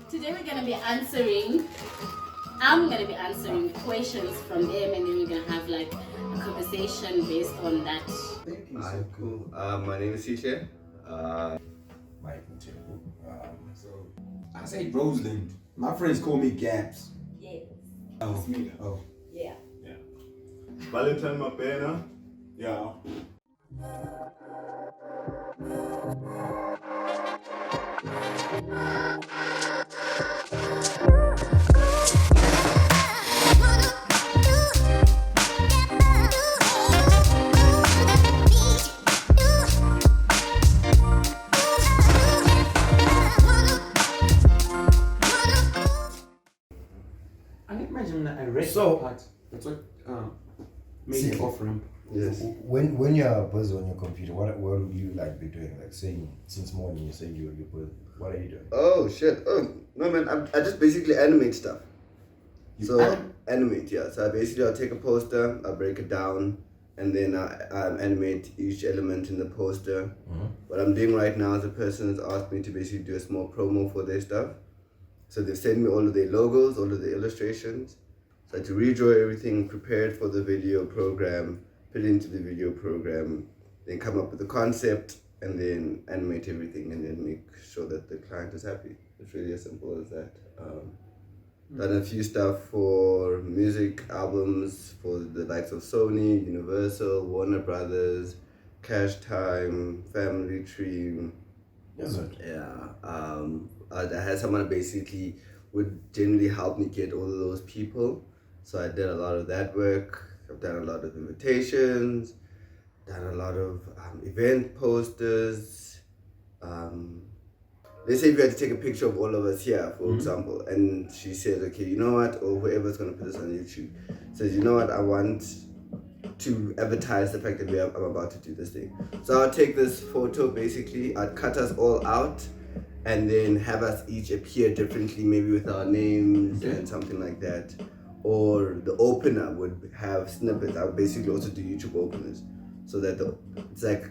Today we're going to be I'm going to be answering questions from them, and then we're going to have like a conversation based on that. Cool. My name is CJ. Mike Mutego. So I say Roseland. My friends call me Gaps. Yes. Oh, it's me. Oh. Yeah. Valentine Mapena. Yeah. I imagine I read So- part. That's what made it off ramp. Yes. When you're busy on your computer, what would you like be doing? Like saying since morning you're saying you're busy. What are you doing? Oh shit. Oh no man, I just basically animate stuff. Animate, yeah. So I'll take a poster, I'll break it down, and then I animate each element in the poster. Mm-hmm. What I'm doing right now is a person has asked me to basically do a small promo for their stuff. So they've sent me all of their logos, all of the illustrations. So I had to redraw everything, prepare it for the video program, put it into the video program, then come up with the concept, and then animate everything, and then make sure that the client is happy. It's really as simple as that. Done a few stuff for music albums for the likes of Sony, Universal, Warner Brothers, Cash Time, Family Tree. Yeah. I had someone basically would generally help me get all of those people. So I did a lot of that work. I've done a lot of invitations, done a lot of event posters. Let's say if you had to take a picture of all of us here, for example, and she says, okay, you know what, or whoever's going to put this on YouTube, says, you know what, I want to advertise the fact that I'm about to do this thing. So I'll take this photo, basically, I'd cut us all out, and then have us each appear differently, maybe with our names and something like that. Or the opener would have snippets. I would basically also do YouTube openers, so that it's like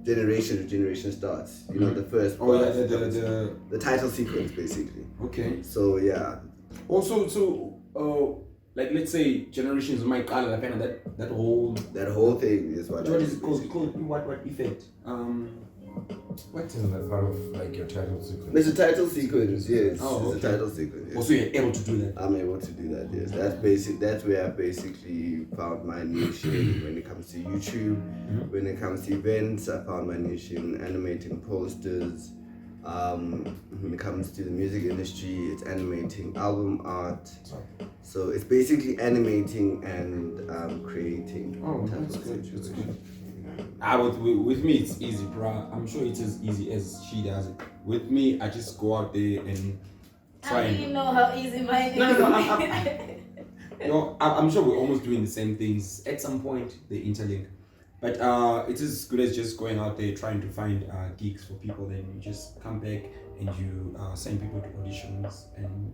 generation to generation starts. You know, the first part, the title sequence, basically. Okay. So yeah. Also, like let's say generations might call it kind of that whole thing is what. What is it called? What effect? What is that part of like your title sequence? It's a title sequence, yes. Oh, It's a title sequence. Yes. Also, you're able to do that. I'm able to do that, yes. That's where I basically found my niche when it comes to YouTube. When it comes to events, I found my niche in animating posters. When it comes to the music industry, it's animating album art. So it's basically animating and creating. Oh, that's good. That's good. With me, it's easy, bro. I'm sure it's as easy as she does it. With me, I just go out there and try. How do you know how easy mine is? No, I'm sure we're almost doing the same things. At some point, they interlink. But it's as good as just going out there trying to find gigs for people. Then you just come back and you send people to auditions, and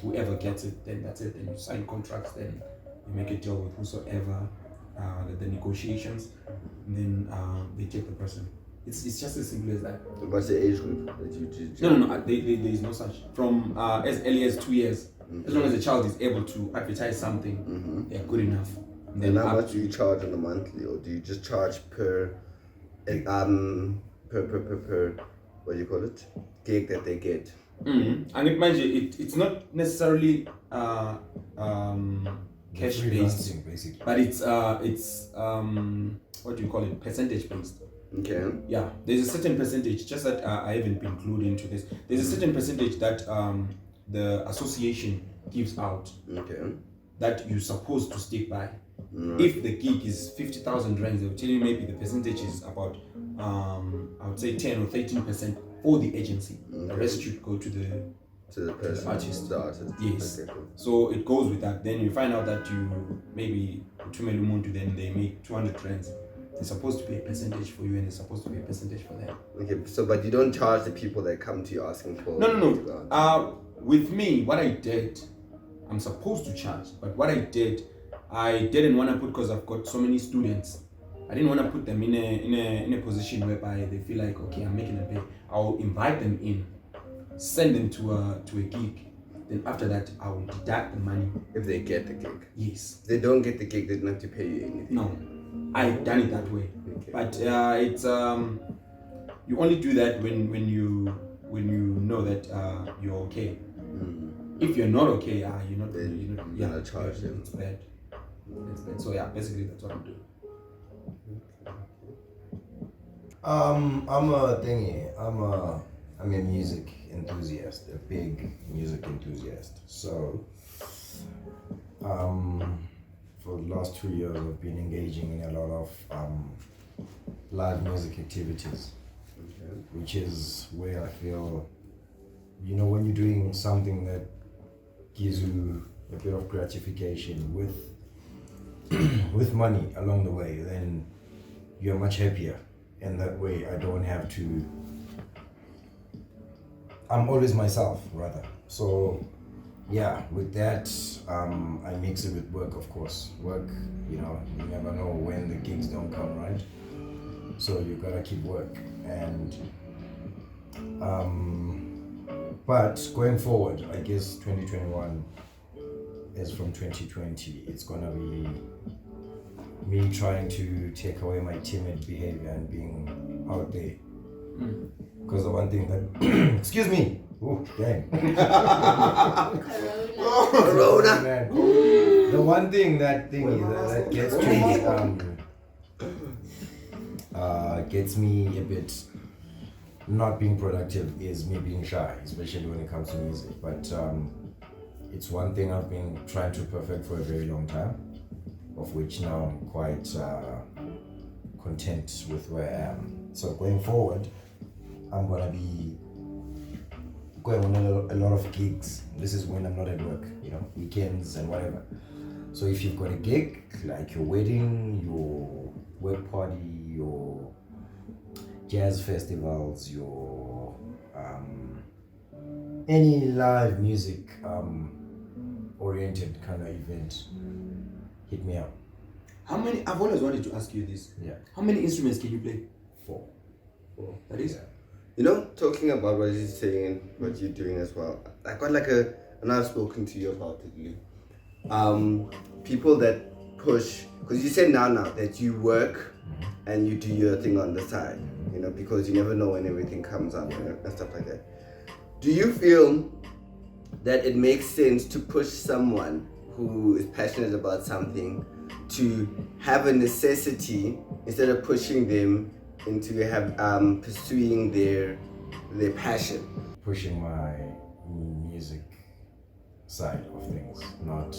whoever gets it, then that's it. Then you sign contracts. Then you make a deal with whosoever. The negotiations, and then they take the person. It's just as simple as that. What's the age group that you do? No. There is no such. From as early as 2 years, as long as the child is able to advertise something, they're good enough. And how much do you charge on a monthly, or do you just charge per what do you call it, gig that they get? And mind you, it's not necessarily cash based, basically. but it's what do you call it, percentage based. Okay. Yeah, there's a certain percentage, just that I haven't been clued into this. There's a certain percentage that the association gives out, that you're supposed to stick by. If the gig is 50,000 rands, they will tell you maybe the percentage is about I would say 10 or 13% for the agency. The rest should go to the person, artist. the artist. Yes. Okay, cool. So it goes with that. Then you find out that you maybe Tumelu Muntu, then they make 200 rands. There's supposed to be a percentage for you, and there's supposed to be a percentage for them. Okay, so but you don't charge the people that come to you asking for. No. With me, what I did, I'm supposed to charge, but what I didn't want to put, because I've got so many students. I didn't want to put them in a position whereby they feel like, okay, I'm making a pay. I'll invite them in. send them to a gig. Then after that, I will deduct the money. If they get the gig. Yes. If they don't get the gig, they don't have to pay you anything. No, I've done it that way. Okay. But it's you only do that when you know that you're okay. If you're not okay, you're not gonna charge them. It's bad. It's bad. So yeah, basically that's what I'm doing. I'm a music enthusiast, a big music enthusiast. So for the last 2 years I've been engaging in a lot of live music activities, which is where I feel, when you're doing something that gives you a bit of gratification with money along the way, then you're much happier. And that way I don't have to, I'm always myself rather. So yeah, with that, I mix it with work, of course. Work, you never know when the gigs don't come, right? So you gotta keep work. And but going forward, I guess 2021 is from 2020. It's gonna be me trying to take away my timid behavior and being out there. Because the one thing that excuse me, oh dang. Corona. Man. The one thing that gets gets me a bit not being productive is me being shy, especially when it comes to music. But it's one thing I've been trying to perfect for a very long time, of which now I'm quite content with where I am. So going forward, I'm gonna be going on a lot of gigs. This is when I'm not at work, weekends and whatever. So if you've got a gig, like your wedding, your work party, your jazz festivals, your any live music oriented kind of event, hit me up. How many? I've always wanted to ask you this. Yeah. How many instruments can you play? 4. That is. Yeah. Talking about what you're saying, what you're doing as well, I got and I've spoken to you about it, Lou. People that push, because you said now that you work and you do your thing on the side, because you never know when everything comes up and stuff like that. Do you feel that it makes sense to push someone who is passionate about something to have a necessity instead of pushing them into pursuing their passion? Pushing my music side of things, not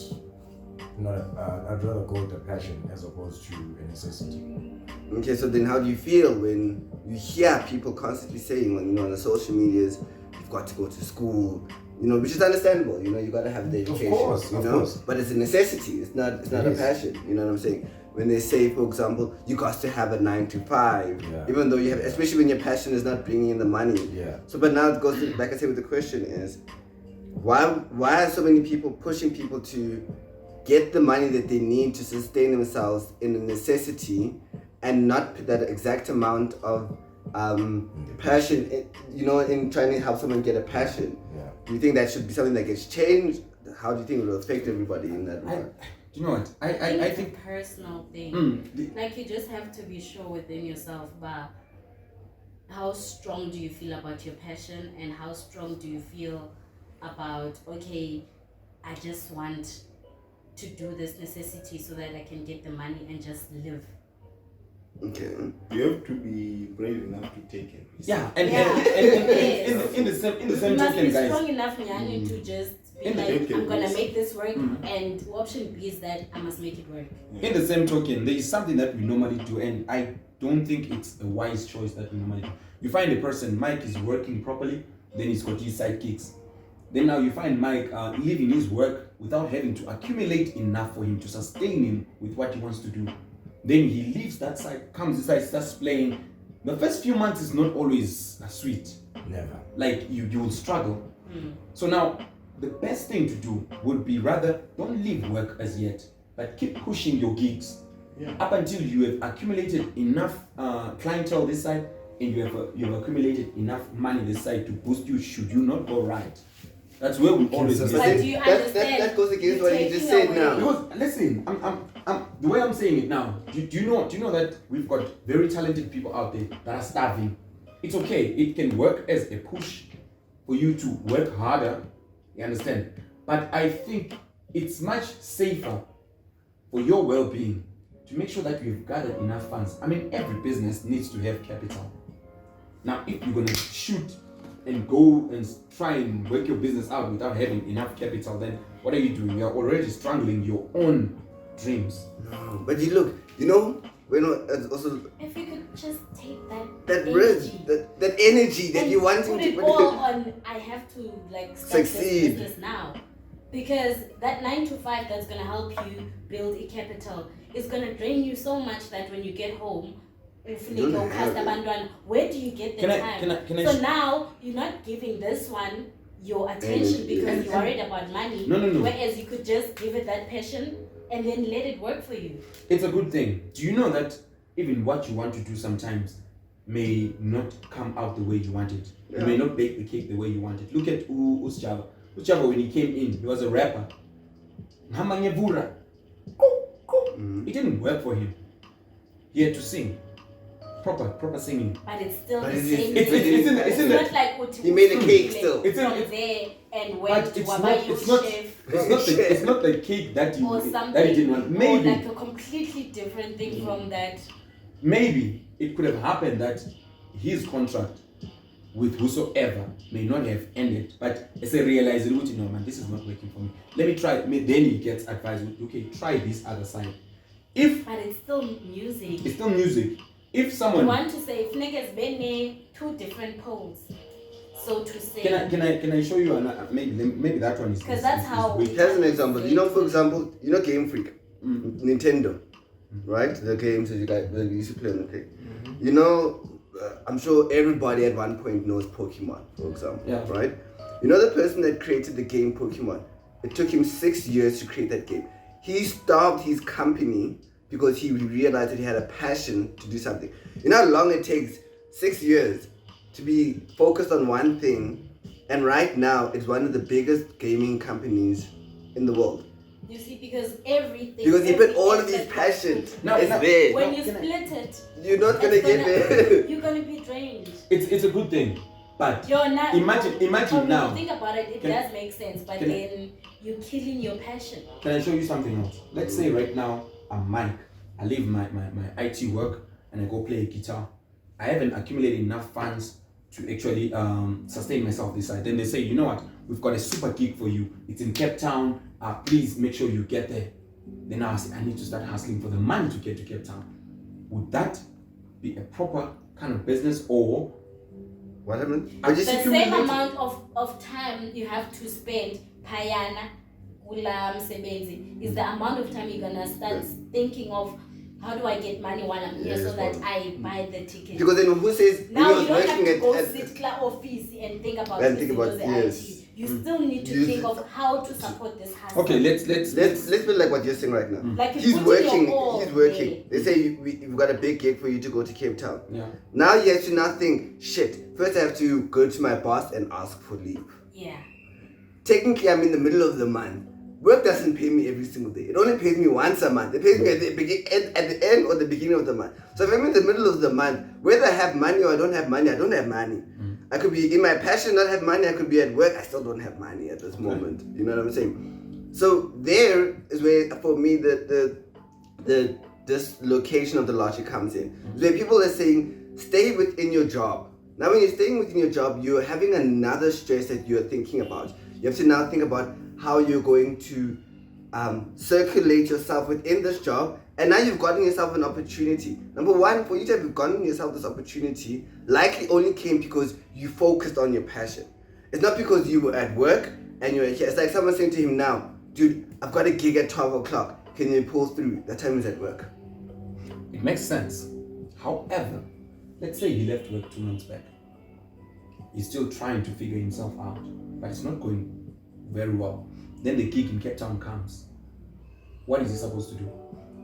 I'd rather go with the passion as opposed to a necessity. Okay, so then how do you feel when you hear people constantly saying on the social medias, you've got to go to school, which is understandable, you got to have the education, of course. But it's a necessity, it's not a passion, you know what I'm saying? When they say, for example, you got to have a 9 to 5, even though you have, especially when your passion is not bringing in the money. Yeah. So, but now it goes to, like I said, with the question is, why are so many people pushing people to get the money that they need to sustain themselves in a necessity and not put that exact amount of passion, in trying to help someone get a passion? Yeah. Do you think that should be something that gets changed? How do you think it will affect everybody in that way? Do you know what? I it's think a personal thing. Like you just have to be sure within yourself, but how strong do you feel about your passion, and how strong do you feel about, okay, I just want to do this necessity so that I can get the money and just live. Okay. You have to be brave enough to take it. yeah, Yeah, and in the same You must token, be guys. strong enough, Nyani, to just be In the like, token, I'm gonna yes. make this work, and option B is that I must make it work. In the same token, there is something that we normally do, and I don't think it's a wise choice that we normally do. You find a person, Mike is working properly, then he's got his side kicks. Then now you find Mike leaving his work without having to accumulate enough for him to sustain him with what he wants to do. Then he leaves that side, comes this side, starts playing. The first few months is not always sweet. Never. Like you will struggle. So now the best thing to do would be rather don't leave work as yet, but keep pushing your gigs up until you have accumulated enough clientele this side, and you've accumulated enough money this side to boost you should you not go right. That's where we always But miss. But do you understand? That goes against You're what you just taking said away- now. Because listen, I'm the way I'm saying it now. Do you know that we've got very talented people out there that are starving? It's okay. It can work as a push for you to work harder. You understand? But I think it's much safer for your well-being to make sure that you've gathered enough funds. I mean, every business needs to have capital. Now, if you're gonna shoot and go and try and work your business out without having enough capital, then what are you doing? You're already strangling your own dreams. No, but you look, you know, also If you could just take that energy risk, that energy that and you want put to it all on, I have to like start Succeed. this business now, because that 9 to 5 that's gonna help you build a capital is gonna drain you so much that when you get home, don't have it. where do you get the Can I- time? can I So sh- now you're not giving this one your attention Energy. because you're worried about money. No. Whereas you could just give it that passion and then let it work for you. It's a good thing. Do you know that even what you want to do sometimes may not come out the way you want it? Yeah. You may not bake the cake the way you want it. Look at Usjava. Usjava, when he came in, he was a rapper. Namanyevura. It didn't work for him. He had to sing. Proper singing. But it's still But the it is- same it's- thing. it's in the- it's in the- not like what He made a cake still. It's in- You're there and But went to it's Waba not- you it's not- chef It's not the cake that or you something, that he didn't want. or Maybe like a completely different thing from that. maybe it could have happened that his contract with whosoever may not have ended, but it's a realization, no man, this is not working for me. Let me try. Then he gets advice. Okay, try this other side. If But it's still music. it's still music, if You someone want to say if niggas been two different poles, so to say. can I show you maybe that one is Because that's how weak. Here's an example. You know, for example, you know Game Freak, Nintendo, right? The games that you guys that you used to play on the thing. You know, I'm sure everybody at one point knows Pokemon, for example, Yeah. right? You know the person that created the game Pokemon. It took him 6 years to create that game. He stopped his company because he realized that he had a passion to do something. You know how long it takes? 6 years to be focused on one thing, and right now it's one of the biggest gaming companies in the world. You see, because everything. Because he put every all of his aspect passion. of it, No, It's no. there. when you Can I- split it, You're not gonna it's get there. you're gonna be drained. It's a good thing, but You're not. Imagine when now. you think about it, it Can- does make sense, but can I- then you're killing your passion. Can I show you something else? Let's say right now I'm Mike. I leave my IT work and I go play guitar. I haven't accumulated enough funds to actually sustain myself this side. Then they say, you know what? We've got a super gig for you. It's in Cape Town. Please make sure you get there. Then I say, I need to start hustling for the money to get to Cape Town. Would that be a proper kind of business, or What happened? The But just The same accumulate- amount of time you have to spend payana kula msebenzi is the amount of time you're gonna start thinking of how do I get money while I'm here Yes, so that well, I buy the ticket. Because then who says Now when he you don't was have working to go at sit class office and think about And this think about- because the yes. IT. You still need to You think just- of how to support this hustle. okay? Let's let's be like what you're saying right now. Like you He's put in working. your all He's working. there. They say we've got a big gig for you to go to Cape Town. Yeah. Now you have to now think, shit. First I have to go to my boss and ask for leave. Yeah. Technically, I'm in the middle of the month. Work doesn't pay me every single day. It only pays me once a month. It pays me at the end or the beginning of the month. So if I'm in the middle of the month, whether I have money or I don't have money, I don't have money. I could be in my passion, not have money. I could be at work. I still don't have money at this moment. You know what I'm saying? So there is where, for me, the dislocation of the logic comes in. Where people are saying, stay within your job. Now, when you're staying within your job, you're having another stress that you're thinking about. You have to now think about how you're going to circulate yourself within this job, and now you've gotten yourself an opportunity. Number one, for you to have gotten yourself this opportunity likely only came because you focused on your passion. It's not because you were at work and you were here. It's like someone saying to him now, dude, I've got a gig at 12 o'clock. Can you pull through? That time is at work. It makes sense. However, let's say he left work 2 months back. He's still trying to figure himself out, but it's not going very well. Then the gig in Cape Town comes. What is he supposed to do?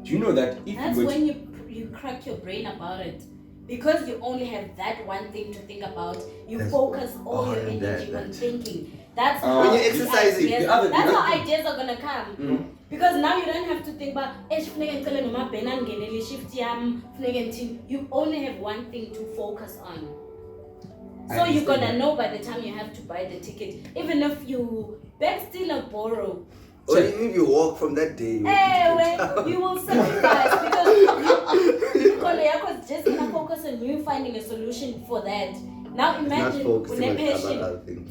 Do you know that if That's you were when you crack your brain about it. because you only have that one thing to think about, you That's focus all all your in energy that. on thinking. That's When how you're the exercising, ideas- the other- that's the how other- ideas are gonna come. Because now you don't have to think about you only have one thing to focus on. So you're gonna know by the time you have to buy the ticket, even if you beg, steal, or borrow. Or even if you walk from that day, You will sacrifice because you're just gonna focus on you finding a solution for that. Now imagine focusing when a on patient, other things.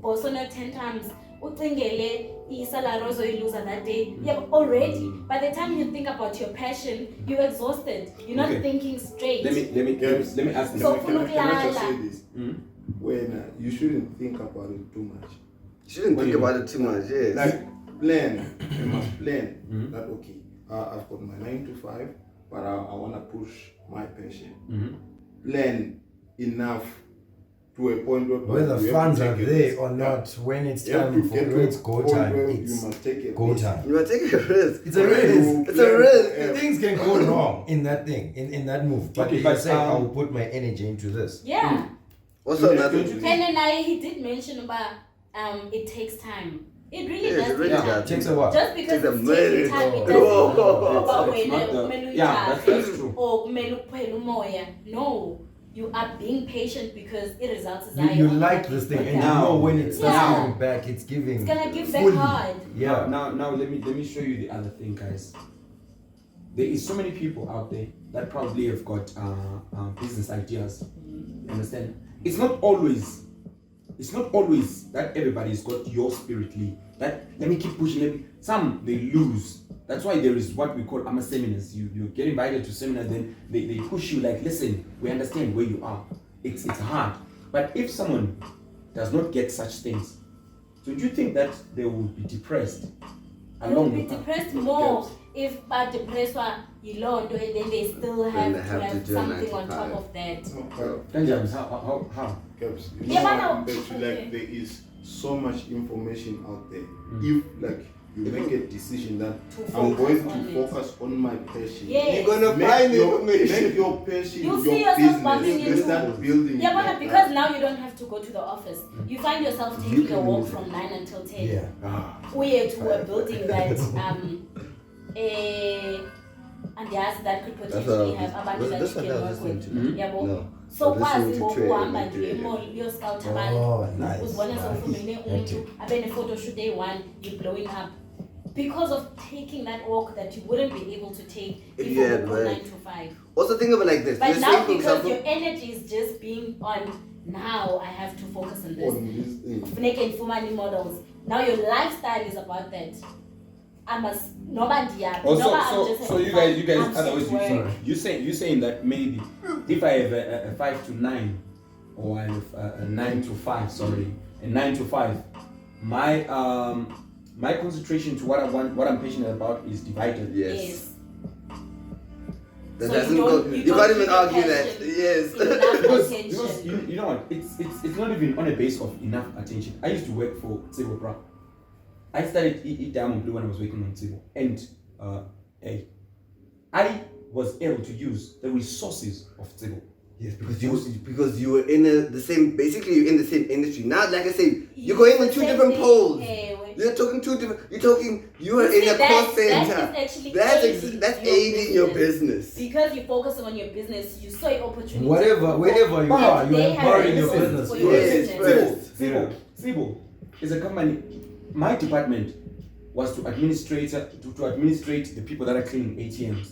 boss on 10 times, salary ozoyiluza that day. Yeah, but already by the time you think about your passion, you're exhausted. You're not Okay. thinking straight. Let me ask So you. for look Can I just lala. say this? When you shouldn't think about it too much. You shouldn't think about it too much, yes. Like plan, you must plan that okay. I've got my 9 to 5, but I want to push my passion. Plan enough to a point where Whether you have funds to are take a there risk. or not, when it's You have time to for get to when a it's go point time, where it's you must take a go risk. time. You are taking a risk. It's a risk. It's a risk. Yeah. Things can go wrong in that thing, in that move. But Okay, you but, say, I will put my energy into this. Yeah. Also, Don't another. you think- Ken and I, he did mention about it takes time. It really Yes, does it really take time. does. Takes a while. Just because Takes a it's taking minute. time, it Oh. doesn't Oh. It's not the- yeah, that's true. or kumele uphele umoya. No, you are being patient because it results as You like this thing, and you know when it starts Yeah. giving back, it's giving. It's gonna give back fully. hard. Yeah. Now let me show you the other thing, guys. There is so many people out there that probably have got business ideas. You understand? It's not always that everybody's got your spirit lead. That let me keep pushing. Some they lose. That's why there is what we call seminars. You get invited to seminars, then they push you like, listen, we understand where you are. It's hard. But if someone does not get such things, don't you think that they will be depressed? They will be depressed more if bad depressed you and then they still have to have do a 9 something to on top 5. of that. How? Caps, Yeah, but now- like there is so much information out there. If like you make a decision that To I'm going focus on to it. focus on my passion. Yes. You're gonna find information. Make your passion You your see yourself bumping business. You into- start building. Yeah, like but because that. now you don't have to go to the office. You find yourself You taking can a walk move it. from 9 until 10. Yeah. We're to a building that and yes, that could That's potentially what have I abantu was, that that's you what I can was work listening with. to. Yabo. No. So I was listening kwazi to ngokuhamba TRECA nje and emall uyoscout abantu. Oh, nice. Uzibona nice. sewufumene umuntu Hectic. abene photo shoot day 1, you blowing up. Because of taking that walk that you wouldn't be able to take if you Yeah, work from right. 9 to 5. Also, think of it like this. But You're now saying, for because example, your energy is just being on, now I have to focus on this. On this thing. Funeka ndifumane models. Now your lifestyle is about that. I must noba ndiyaphi, noba I'm just So you having guys, fun, I'm otherwise still work. you saying that maybe if I have a 5 to 9 or I have a 9 to 5, a 9 to 5, my concentration to what I want, what I'm passionate about is divided. yes. That So doesn't you go. don't- You you can't don't even give argue your that. passion Yes. enough Because attention. you know what, it's not even on a base of enough attention. I used to work for Tsibo Bra. I started Diamond Blue when I was working on Tsibo, and I was able to use the resources of Tsibo. Yes, because you were in the same. Basically, you're in the same industry. Now, like I said, you're going on The two same different thing. poles. Wait. You're talking two different. You're talking. You are You in see, a call that center. is actually That's aiding aiding your business. Because you focus on your business, you saw an opportunity. Wherever you But are, you're they have empowering your resources business. for your Yes, business. first. Tsibo is a company. My department was to administrate the people that are cleaning ATMs.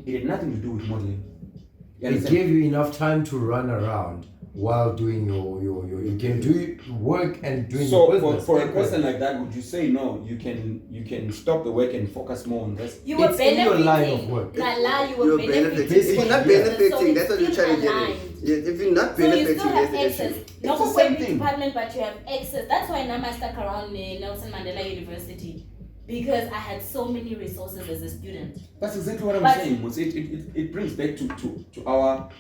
It had nothing to do with modeling. You It understand? gave you enough time to run around while doing your you can do work and doing So your for, business. for a person like that, would you say no? You can stop the work and focus more on this. You were It's in your benefiting. line of work. Lala, you were You're benefiting. benefiting. If you're not from it. benefiting, So that's what you're it's trying to still get aligned. at. Yeah, if you're not So you benefiting, still that's have the access. issue. Not the for same every thing. department, but you have access. That's why now I stuck around Nelson Mandela University. Because I had so many resources as a student. That's exactly what I'm But- saying. Mos. It brings back to our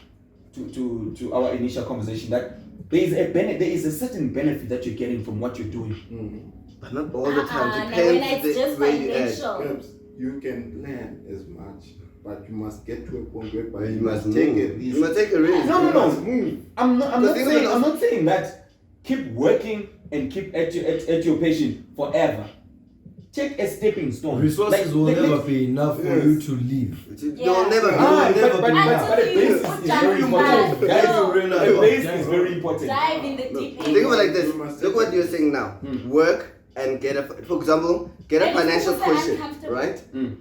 initial conversation that there is a certain benefit that you're getting from what you're doing. But not all the time. Now when Depends it's just where you at. financial. Perhaps you can plan as much, but you must get to a point where You you must take move. a risk. You must take a risk. No. Move. I'm not Because saying. I'm not saying that. Keep working and keep at your patient forever. Take a stepping stone. Resources will never be enough for Yes. you to leave. You'll never Ah, be. but Until the you base put is down very the important. bag. Guys, No. the base is very important. Dive in the No, deep think of it end. like this. Look what you're saying now. Work and get a, for example, get a And it's financial also cushion, uncomfortable. right? Mm.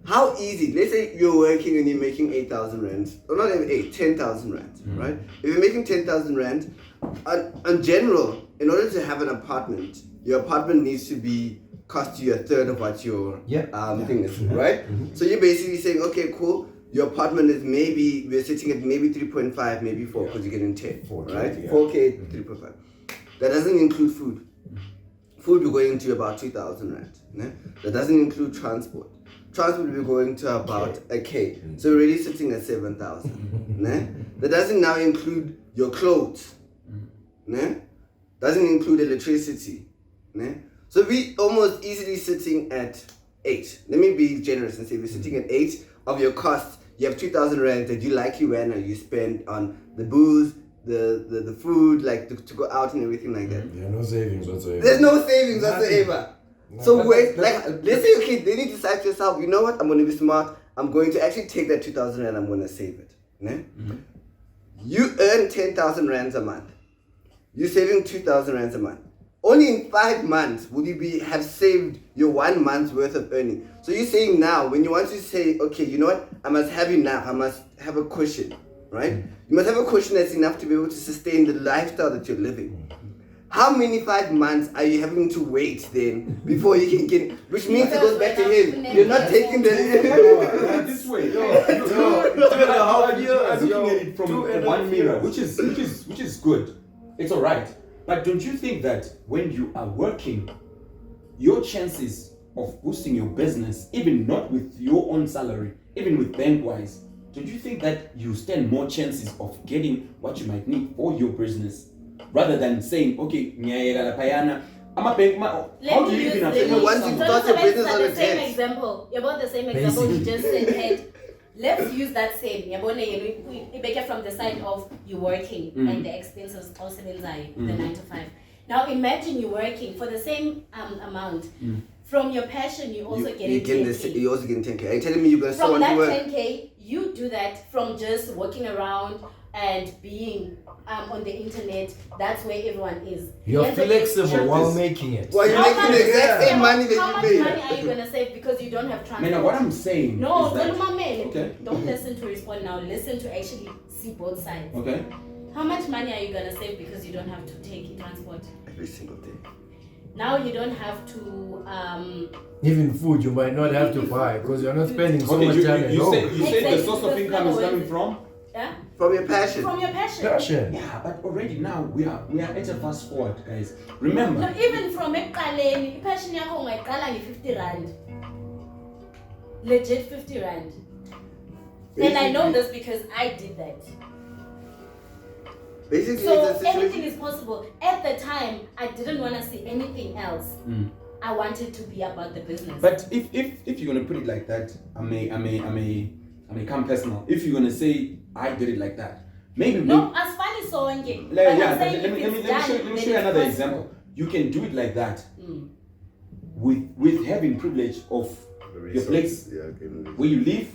How easy? Let's say you're working and you're making 8,000 rand, or not even 10,000 rand, right? If you're making 10,000 rand, in general, in order to have an apartment, your apartment needs to be cost you a third of what your thing is, right? So you're basically saying, okay, cool. Your apartment is maybe, we're sitting at maybe 3.5, maybe 4, because you're getting 10, 4K, right? yeah. 4K, 3.5. That doesn't include food. Food will be going to about 2,000 rand. Ne? That doesn't include transport. Transport will be going to about a K. So we're already sitting at 7,000. Ne? That doesn't now include your clothes. Ne? Doesn't include electricity. Ne? So we almost easily sitting at 8. Let me be generous and say we're sitting at 8 of your costs. You have 2,000 rand that you likely you spend on the booze, the food, like to go out and everything like that. Yeah, no savings whatsoever. There's no savings whatsoever. So But wait, that's- like let's say okay, then you decide to yourself, you know what? I'm gonna be smart. I'm going to actually take that 2,000 rand. I'm gonna save it. Ne? You earn 10,000 rands a month. You're saving 2,000 rands a month. Only in 5 months will you have saved your 1 month's worth of earning. So you're saying now, when you want to say, okay, you know what? I must have enough. I must have a cushion, right? You must have a cushion that's enough to be able to sustain the lifestyle that you're living. How many 5 months are you having to wait then before you can get? Which means it goes back to him. You're not taking the. This way. Two and a half I'm years, looking at it from 2.5 one mirror, years. which is good. It's all right. But don't you think that when you are working, your chances of boosting your business, even not with your own salary, even with bank-wise, don't you think that you stand more chances of getting what you might need for your business, rather than saying, okay, I'm a bank. How do you even have to Once you start your business on the a same debt. example. About the same example you just said. Let's use that same. You make it from the side of you working and the expenses also inside the 9 to 5. Now imagine you working for the same amount. From your passion, you also get it. You also get 10K. Are you telling me you're gonna still From want to that work? 10K, you do that from just walking around and being on the internet. That's where everyone is. You're Yes, flexible it's- while making it. Well, you're How making much- the exact same money How that much you money made. are you gonna save because you don't have transport? Man, what I'm saying No, is that, don't mama. Okay. Don't listen to respond now. Listen to actually see both sides. okay. How much money are you gonna save because you don't have to take transport? Every single day. Now you don't have to. Even food you might not have to buy because you're not spending so Okay, much time at you home. say the Exactly, source of because income is now coming it's- from? Yeah? From your passion. From your passion. Passion. Yeah, but already now we are at a fast forward, guys. Remember, No, even from ekuqaleni, passion yakho ungayiqala nge-50 rand. Legit 50 rand. And I know this because I did that. Basically, So it's a situation. anything is possible. At the time, I didn't want to see anything else. I wanted to be about the business. but if you're gonna put it like that, I may come personal. If you're gonna say I did it like that, maybe no, as fun as so again. But yeah, I'm saying let if me it's show done, you then another it's example. possible. You can do it like that with having privilege of your place Yeah, okay. where you live.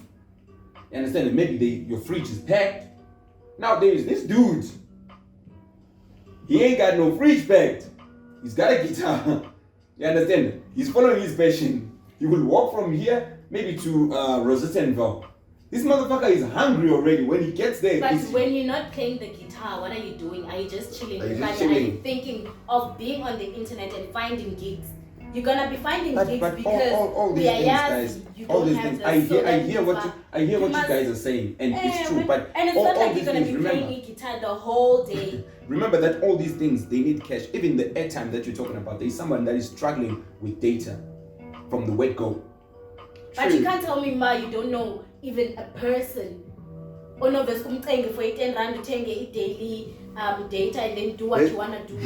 You understand? Maybe your fridge is packed. Now there is this dude. He ain't got no fridge packed. He's got a guitar. You understand? He's following his passion. He will walk from here maybe to Rosettenville. This motherfucker is hungry already. When he gets there, But he's- when you're not playing the guitar, what are you doing? Are you just chilling? Are you just Like, chilling? Are you thinking of being on the internet and finding gigs? You're gonna be finding gigs but because all these we are things, young, guys. you All don't these have things. this, I so hear that what you must- guys are saying, and it's true. But and it's all not like these you're gonna things, be remember, playing guitar the whole day. remember that all these things they need cash. Even the airtime that you're talking about, there's someone that is struggling with data from the word go. But you can't tell me, Ma, you don't know even a person. Oh no, there's kumcenge for 10 rand to take a daily data and then do what you wanna do.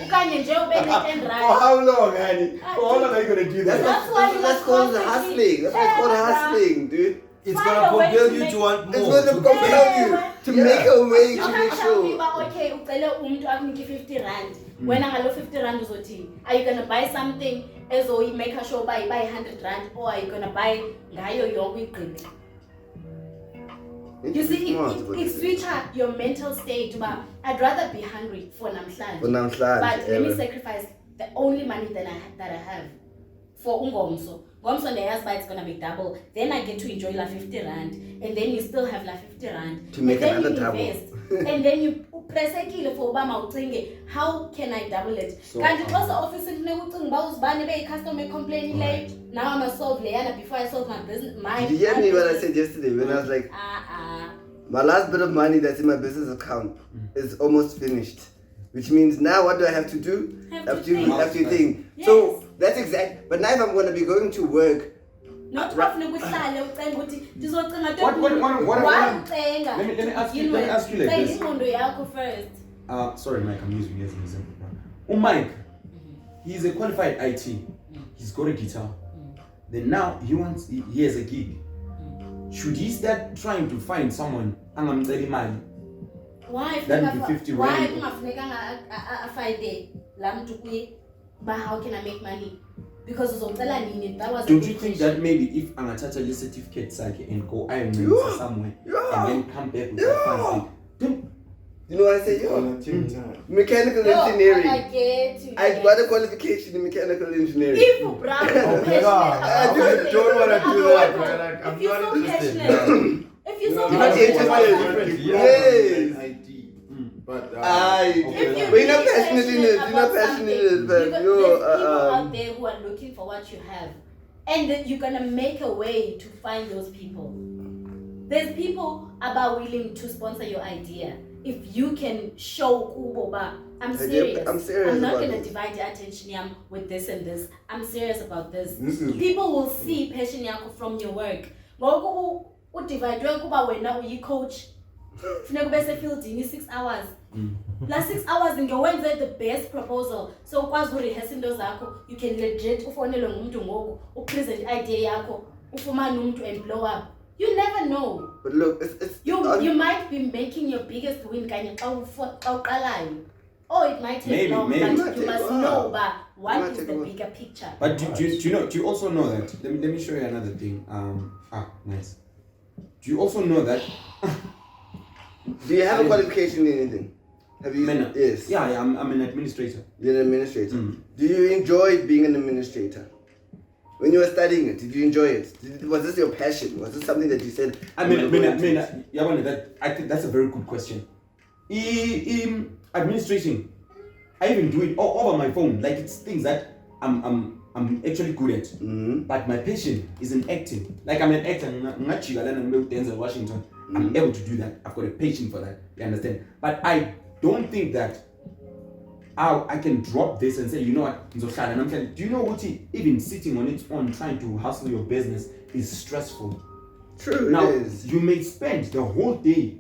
Ukanye nje ube ne 10 For rand. how long, honey? For how long are you gonna do that? That's why you That's must called constantly- hustling. That's why it's called Yeah, hustling, dude. It's Find gonna a way compel to you make- to want more. It's going to to- compel you to make a way You to can't make tell me, sure. but okay, ucele umuntu akunike 50 rand. When I have 50 rand uzothini? Are you gonna buy something make sure buy 100 rand, or are you gonna buy ngayo yonke igqibe? You see, it switch your mental state. But I'd rather be hungry for namhlanje. But let me sacrifice the only money that I have for ungomso. Gomso neyazi it's gonna be double. Then I get to enjoy 50 rand, and then you still have 50 rand to make and then another you double. invest. And then you presekile for Obama ucinge, how can I double it? So, Kanti xa office kufuneka ucinge uba uzibane customer complain late. Now I'm gonna solve layana before I solve my business. Did you hear me what I said yesterday when I was like, my last bit of money that's in my business account is almost finished, which means now what do I have to do? Have to think. Yes. So that's exact. But now if I'm going to be going to work, not kufuneka uhlale ucenga ukuthi ndizocinga let me ask you like this. ingqondo yakho first. Sorry, Mike, I'm using you as an example. Mike, he's a qualified IT. He's got a guitar. Then now he has a gig. Should he start trying to find someone angamcela imali? Why? That would be 50 Why rand. kungafunekanga afide la mntu kuye? But how can I make money? Because uzocela nini? That was a Don't good you think question. that maybe if angathatha le certificate sakhe and go Iron Man Yeah. somewhere Yeah. and then come back with that funds, you know what I say? On a team time. Mechanical No, engineering. I get you. I got a qualification in mechanical engineering. If you're bravo, passionate God, about I something, don't wanna do that, about man. it. I'm If you're not so interested. passionate, if you're so You're not passionate about interested. something, Yes. IT. But Aye. if you're But you're not really passionate in it. You're not about passionate in something, it, but because you're there's people out there who are looking for what you have, and then you're gonna make a way to find those people. There's people about willing to sponsor your idea if you can show Kubo, but I'm serious. I'm serious I'm not about gonna this. divide the attention with this and this. I'm serious about this. This is People will see passion yakho from your work. Ngoku udividwe kuba wena uyi-coach. Funeka ube sefieldini 6 hours. La 6 hours ngewenze the best proposal. So ukwazi urehearse into zakho. You can legit ufonelwe ngumuntu ngoku upresent idea yakho. Ufumane umuntu and blow up. You never know. But look, it's You might be making your biggest win kanye xa uqalayo. Or it might take long, maybe. It but might you take must a while. know but It what might is take the a while. bigger picture. But do you also know that? Let me show you another thing. Nice. Do you also know that? Do you have a qualification in anything? Have you? Mena. Yes. Yeah, I'm an administrator. You're an administrator. Mm. Do you enjoy being an administrator? When you were studying it, did you enjoy it? Was this your passion? Was this something that you said? I think that's a very good question. Administrating, I even do it all over my phone. Like it's things that I'm actually good at. Mm-hmm. But my passion is in acting. Like I'm an actor. I'm not Denzel Washington. I'm able to do that. I've got a passion for that. You understand? But I don't think that I can drop this and say, you know what, Nzohlala, and I'm telling you, do you know what? Even sitting on its own trying to hustle your business is stressful. True, Now, it is. you may spend the whole day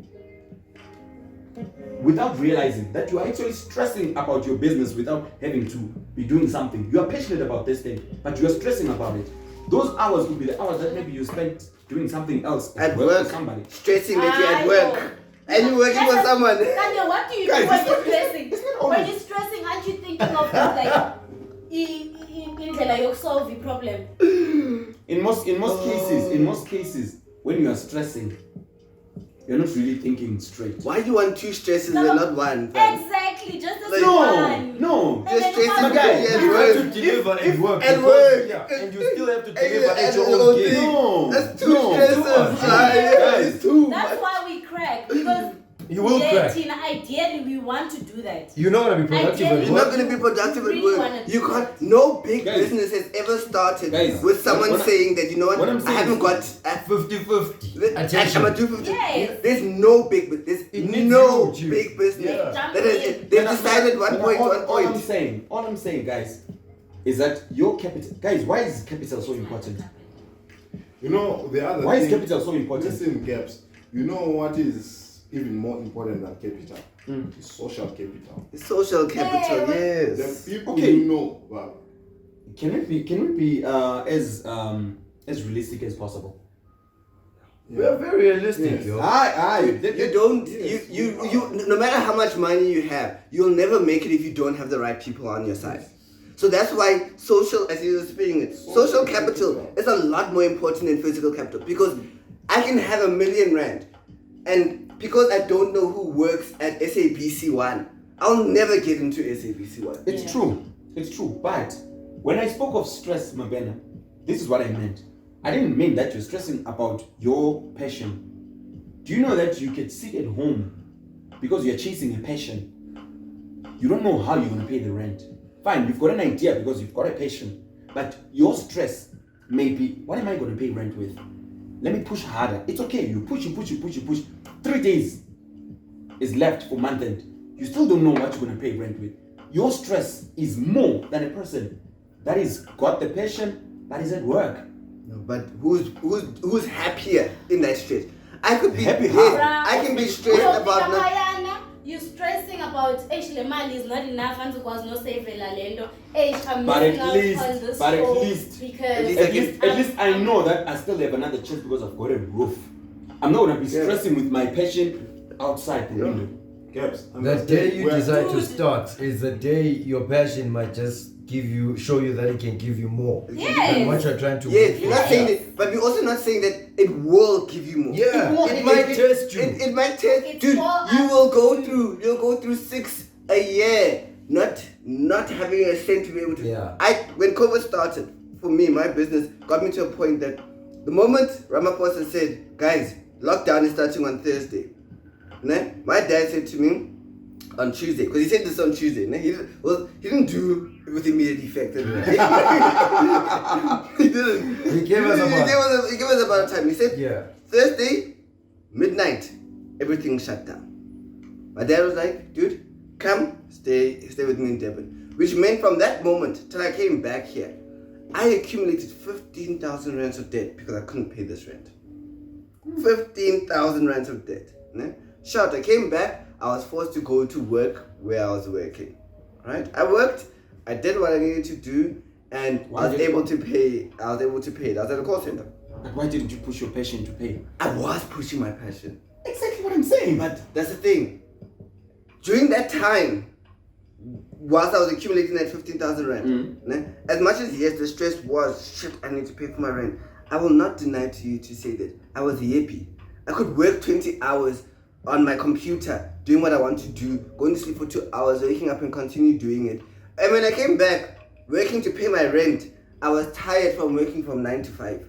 without realizing that you are actually stressing about your business without having to be doing something. You are passionate about this thing, but you are stressing about it. Those hours will be the hours that maybe you spent doing something else At work work, with somebody. stressing that you're at I work. know. And you're working for someone. Kanye, what do you Guys, do when it's you're not- stressing? it's not When always- you're stressing, aren't you thinking of like indlela yokusolve the problem? In most cases, when you are stressing, you're not really thinking straight. Why do you want two stresses No. and not one? fam? Exactly, just as Like- one. No. And then stressing one- because You at have work. to deliver at work. At because- work. Yeah, and you still have to And deliver you- at your and own thing. game. No. That's two No. stresses. Too much. It's too That's much. why we crack, because You will crack. Tina, ideally we want to do that. You're not gonna be productive I at did. You're work. not going to be productive at Really work. wanna do You that. can't. No big Guys. business has ever started Guys, with someone what I- saying that, you know what, what I'm I saying haven't is- got 50-50. I'm Attention. gonna do 50. Yes. There's no big, there's It needs no you. big business. Yeah. That is, they've decided one point, one All I'm point. saying, guys, is that your capital. Guys, why is capital so important? You know, the other Why is thing, capital so important? Listen, Gaps, you know what is even more important than capital? Is social capital. It's social capital, Yeah, The yes. people Okay. you know, well, Can we be as realistic as possible? We are very realistic, yo. No matter how much money you have, you'll never make it if you don't have the right people on your side. So that's why social capital is a lot more important than physical capital, because I can have R1 million, and because I don't know who works at SABC1, I'll never get into SABC1. It's true. But when I spoke of stress, Mabena, this is what I meant. I didn't mean that you're stressing about your passion. Do you know that you can sit at home because you're chasing a passion? You don't know how you're going to pay the rent. Fine, you've got an idea because you've got a passion. But your stress may be, what am I going to pay rent with? Let me push harder. It's okay. You push. 3 days is left for month end. You still don't know what you're going to pay rent with. Your stress is more than a person that is got the passion, that is at work. No, but who's happier in that stress? I could be happy. I can be stressed about not. You're stressing about the money is not enough and because no save lendo. But at least I know that I still have another chance because I've got a roof. I'm not gonna be stressing with my passion outside the window. The day you decide to start is the day your passion might just show you that it can give you more than what you're trying to. Yes, we're not saying that, but we're also not saying that it will give you more. Yeah, it might test you. It might test, dude. You'll go through 6 a year, not having a cent to be able to. Yeah. When COVID started, for me, my business got me to a point that the moment Ramaphosa said, guys, lockdown is starting on Thursday. My dad said to me on Tuesday, because he said this on Tuesday. He didn't do it with immediate effect. He didn't. He gave us about a time. He said, Thursday, midnight, everything shut down. My dad was like, dude, come, stay with me in Durban. Which meant from that moment till I came back here, I accumulated 15,000 rands of debt because I couldn't pay this rent. 15,000 rands of debt. Short, I came back, I was forced to go to work where I was working. Right? I worked, I did what I needed to do, and I was able to pay it. I was at a call center. But why didn't you push your passion to pay? I was pushing my passion. Exactly what I'm saying. But that's the thing. During that time, whilst I was accumulating that 15,000 rand, as much as yes, the stress was, shit, I need to pay for my rent, I will not deny to you to say that I was happy. I could work 20 hours on my computer, doing what I want to do, going to sleep for 2 hours, waking up and continue doing it. And when I came back, working to pay my rent, I was tired from working from 9 to 5.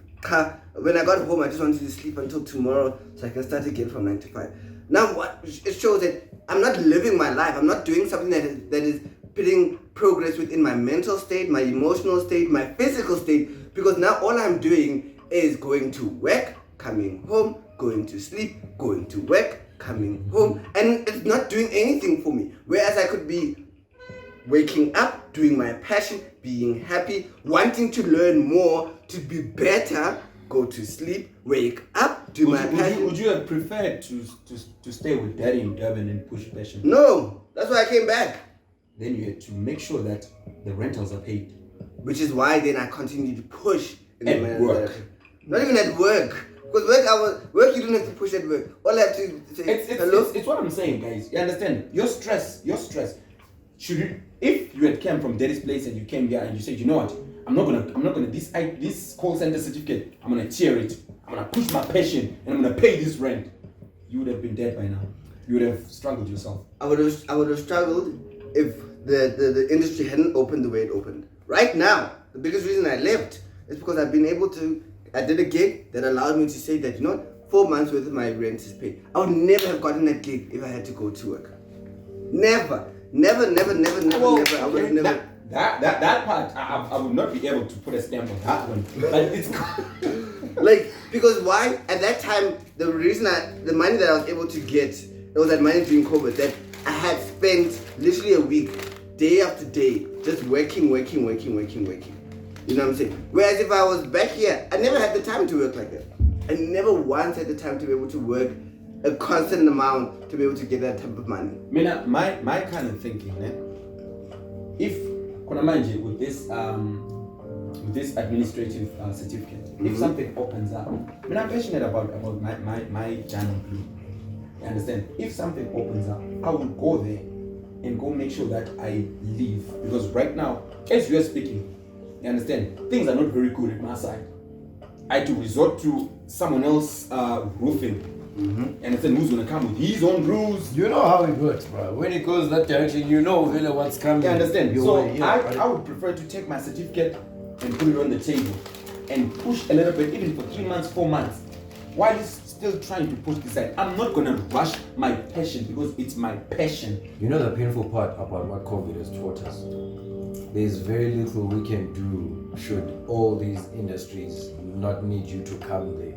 When I got home, I just wanted to sleep until tomorrow so I can start again from 9 to 5. Now what it shows that I'm not living my life. I'm not doing something that is putting progress within my mental state, my emotional state, my physical state, because now all I'm doing is going to work, coming home, going to sleep, going to work, coming home, and it's not doing anything for me. Whereas I could be waking up, doing my passion, being happy, wanting to learn more, to be better, go to sleep, wake up, do my passion. Would you have preferred to stay with Daddy in Durban and push passion? No, that's why I came back. Then you had to make sure that the rentals are paid. Which is why then I continued to push in at the work. Not even at work. Because work you don't have to push at work. All I have to say hello. It's what I'm saying, guys. You understand? Your stress. If you had come from Daddy's place and you came here and you said, you know what, I'm not gonna this call center certificate, I'm gonna tear it. I'm gonna push my passion and I'm gonna pay this rent. You would have been dead by now. You would have struggled yourself. I would have struggled if the industry hadn't opened the way it opened. Right now, the biggest reason I left is because I did a gig that allowed me to say that, you know, 4 months worth of my rent is paid. I would never have gotten that gig if I had to go to work. Never. I would have never. That part, I would not be able to put a stamp on that one. But it's because why? At that time, the money that I was able to get, it was that money during COVID that I had spent literally a week, day after day, just working. You know what I'm saying? Whereas if I was back here, I never had the time to work like that. I never once had the time to be able to work a constant amount to be able to get that type of money. Mina, my kind of thinking, if Konamanje with this with this administrative certificate, if something opens up, I mean, I'm passionate about my Jan Blue. You understand? If something opens up, I will go there and go make sure that I leave. Because right now, as you are speaking, you understand, things are not very good at my side. I had to resort to someone else roofing. And then who's gonna come with his own rules? You know how it works, bro. When it goes that direction, you know really what's coming. You understand? Your So way, yeah. I would prefer to take my certificate and put it on the table and push a little bit, even for 3 months, 4 months, while he's still trying to push this side. I'm not gonna rush my passion because it's my passion. You know the painful part about what COVID has taught us? There's very little we can do should all these industries not need you to come there.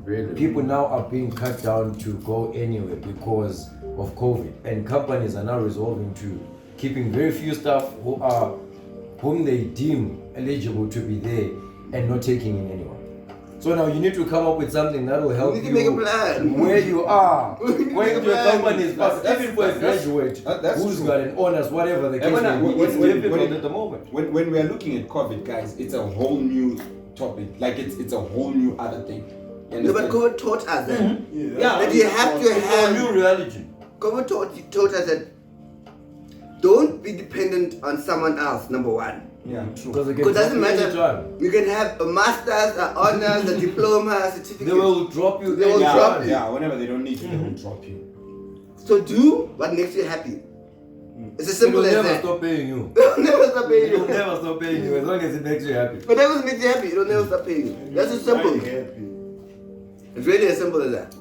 Really? People now are being cut down to go anywhere because of COVID, and companies are now resolving to keeping very few staff whom they deem eligible to be there and not taking in anyone. So now you need to come up with something that will help We need you to make a plan. where you are, We need to where make a your plan. company is, even for a graduate That's who's true. got an honors, whatever the case When may be, it's difficult when- at the moment. when we are looking at COVID, guys, it's a whole new topic. Like it's a whole new other thing. You No, but understand? COVID taught us that. Yeah, That you have to It's a have. new reality. COVID taught us that don't be dependent on someone else, number one. Yeah, true. Because Because it doesn't matter. anytime. You can have a master's, an honors, a diploma, a certificate. They will drop you. They will Yeah, drop you. yeah, whenever they don't need you, they will drop you. So do what makes you happy. It's as simple They will as never that. stop paying you. They'll never stop paying They will you. never stop paying you as long as it makes you happy. Whatever makes you happy, it'll never stop paying you. That's as simple. Happy. It's really as simple as that.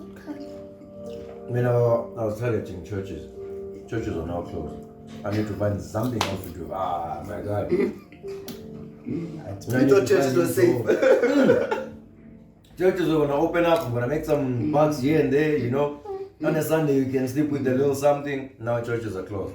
When I was targeting churches, churches are now closed. I need to find something else to do. Ah, my God. You thought churches were safe. Churches are going to open up. I'm going to make some bucks here and there, you know. On a Sunday, you can sleep with a little something. Now churches are closed.